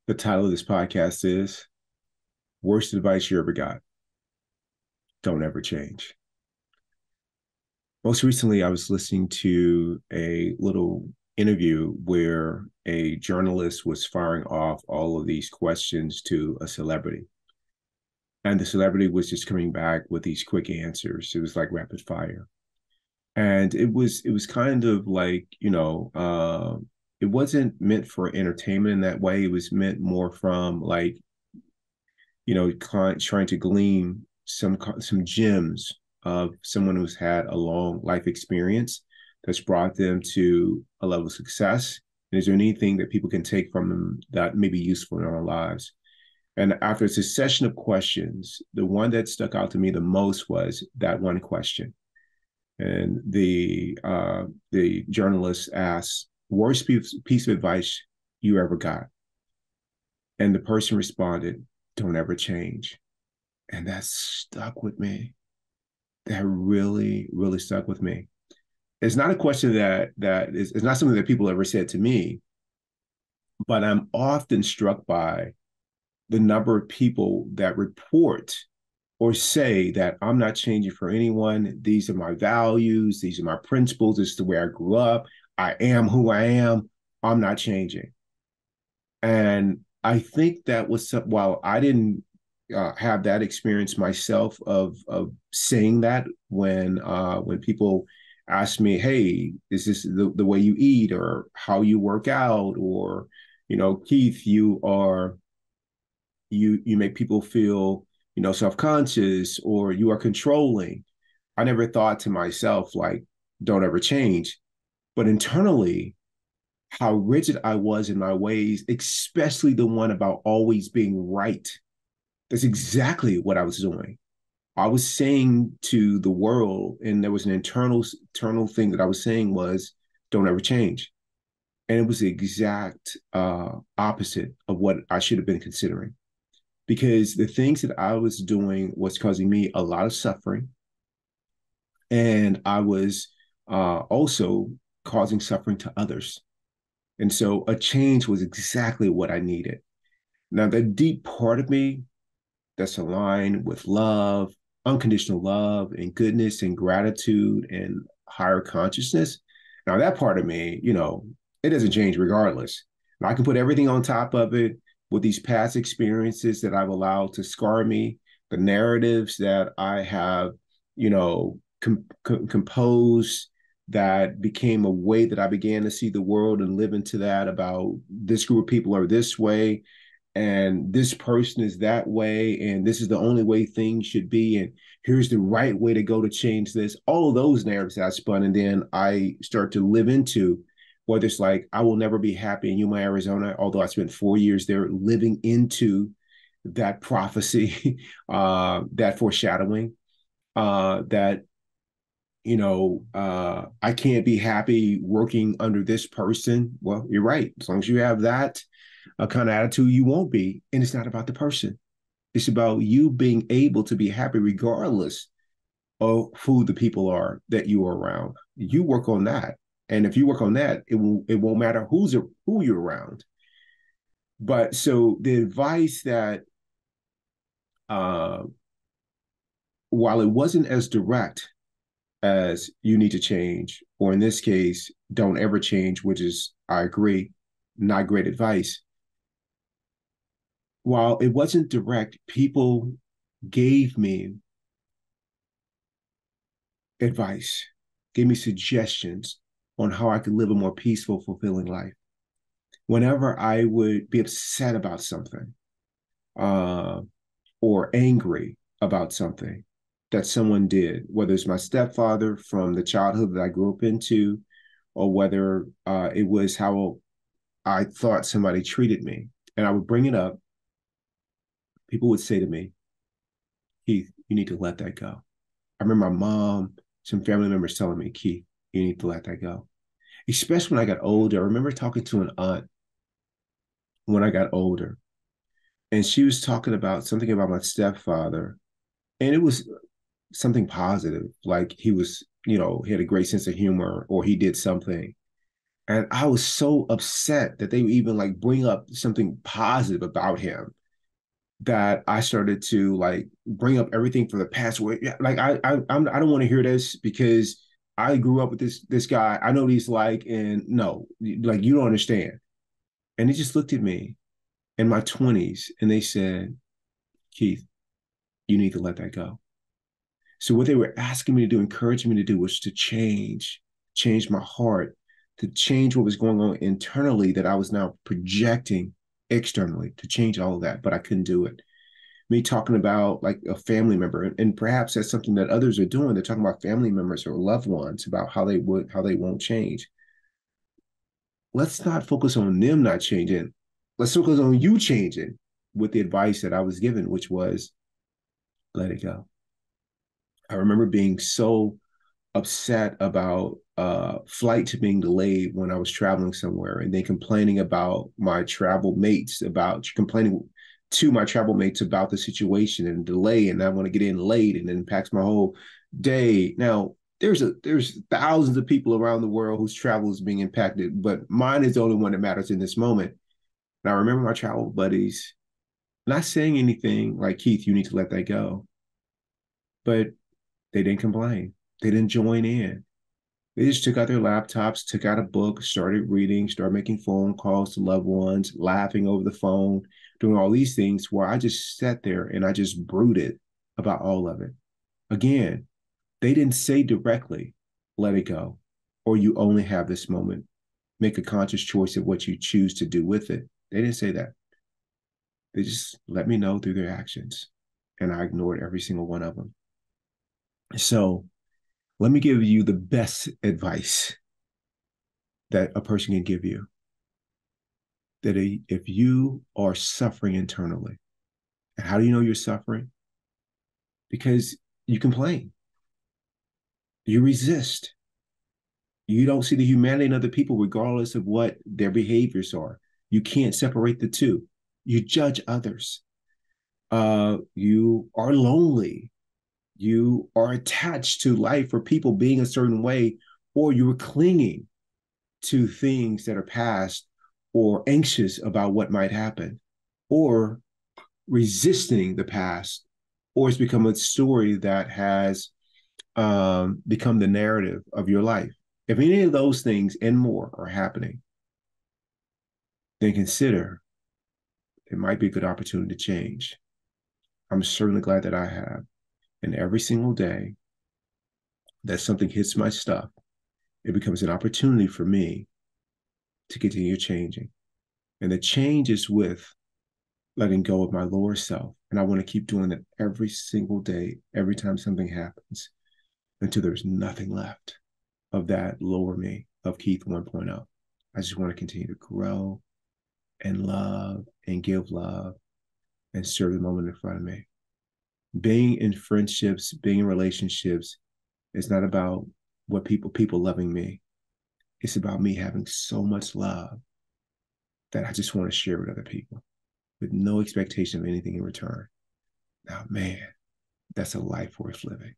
The title of this podcast is Worst Advice You Ever Got. Don't ever change. Most recently, I was listening to a little interview where a journalist was firing off all of these questions to a celebrity. And the celebrity was just coming back with these quick answers. It was like rapid fire. And it was kind of like, it wasn't meant for entertainment in that way. It was meant more from like, trying to glean some gems of someone who's had a long life experience that's brought them to a level of success. And is there anything that people can take from them that may be useful in our lives? And after a succession of questions, the one that stuck out to me the most was that one question. And the journalist asked, worst piece of advice you ever got? And the person responded, don't ever change. And that stuck with me. That really, really stuck with me. It's not a question that it's not something that people ever said to me, but I'm often struck by the number of people that report or say that I'm not changing for anyone. These are my values. These are my principles. This is the way I grew up. I am who I am. I'm not changing. And I think that was while I didn't have that experience myself of saying that when people ask me, hey, is this the way you eat or how you work out? Or, Keith, you make people feel, self-conscious, or you are controlling. I never thought to myself, like, don't ever change. But internally, how rigid I was in my ways, especially the one about always being right. That's exactly what I was doing. I was saying to the world, and there was an internal thing that I was saying was, don't ever change. And it was the exact opposite of what I should have been considering. Because the things that I was doing was causing me a lot of suffering. And I was also causing suffering to others. And so a change was exactly what I needed. Now, the deep part of me that's aligned with love, unconditional love and goodness and gratitude and higher consciousness. Now, that part of me, it doesn't change regardless. And I can put everything on top of it with these past experiences that I've allowed to scar me, the narratives that I have, composed that became a way that I began to see the world and live into that about this group of people are this way and this person is that way and this is the only way things should be and here's the right way to go to change this. All of those narratives that I spun and then I start to live into, whether it's like I will never be happy in Yuma, Arizona, although I spent 4 years there living into that prophecy, that foreshadowing, that I can't be happy working under this person. Well, you're right. As long as you have that kind of attitude, you won't be. And it's not about the person. It's about you being able to be happy regardless of who the people are that you are around. You work on that. And if you work on that, it won't matter who you're around. But so the advice that while it wasn't as direct as you need to change, or in this case, don't ever change, which is, I agree, not great advice. While it wasn't direct, people gave me advice, gave me suggestions on how I could live a more peaceful, fulfilling life. Whenever I would be upset about something or angry about something that someone did, whether it's my stepfather from the childhood that I grew up into, or whether it was how I thought somebody treated me. And I would bring it up. People would say to me, Keith, you need to let that go. I remember my mom, some family members telling me, Keith, you need to let that go. Especially when I got older. I remember talking to an aunt when I got older, and she was talking about something about my stepfather. And it was something positive, like he was, he had a great sense of humor or he did something. And I was so upset that they would even like bring up something positive about him that I started to like bring up everything for the past way. Like I don't want to hear this because I grew up with this guy. I know what he's like, and no, like you don't understand. And they just looked at me in my 20s and they said, Keith, you need to let that go. So what they were asking me to do, encouraging me to do was to change my heart, to change what was going on internally that I was now projecting externally, to change all of that, but I couldn't do it. Me talking about like a family member, and perhaps that's something that others are doing. They're talking about family members or loved ones about how they won't change. Let's not focus on them not changing. Let's focus on you changing with the advice that I was given, which was let it go. I remember being so upset about flights being delayed when I was traveling somewhere, and then complaining about my travel mates, about complaining to my travel mates about the situation and delay, and I want to get in late, and it impacts my whole day. Now, there's thousands of people around the world whose travel is being impacted, but mine is the only one that matters in this moment. And I remember my travel buddies not saying anything like, Keith, you need to let that go. But they didn't complain. They didn't join in. They just took out their laptops, took out a book, started reading, started making phone calls to loved ones, laughing over the phone, doing all these things where I just sat there and I just brooded about all of it. Again, they didn't say directly, let it go, or you only have this moment. Make a conscious choice of what you choose to do with it. They didn't say that. They just let me know through their actions. And I ignored every single one of them. So let me give you the best advice that a person can give you. That if you are suffering internally, and how do you know you're suffering? Because you complain, you resist, you don't see the humanity in other people, regardless of what their behaviors are. You can't separate the two. You judge others. You are lonely. You are attached to life or people being a certain way, or you are clinging to things that are past, or anxious about what might happen, or resisting the past, or it's become a story that has become the narrative of your life. If any of those things and more are happening, then consider it might be a good opportunity to change. I'm certainly glad that I have. And every single day that something hits my stuff, it becomes an opportunity for me to continue changing. And the change is with letting go of my lower self. And I want to keep doing that every single day, every time something happens, until there's nothing left of that lower me, of Keith 1.0. I just want to continue to grow and love and give love and serve the moment in front of me. Being in friendships, being in relationships is not about what people loving me. It's about me having so much love that I just want to share with other people with no expectation of anything in return. Now, man, that's a life worth living.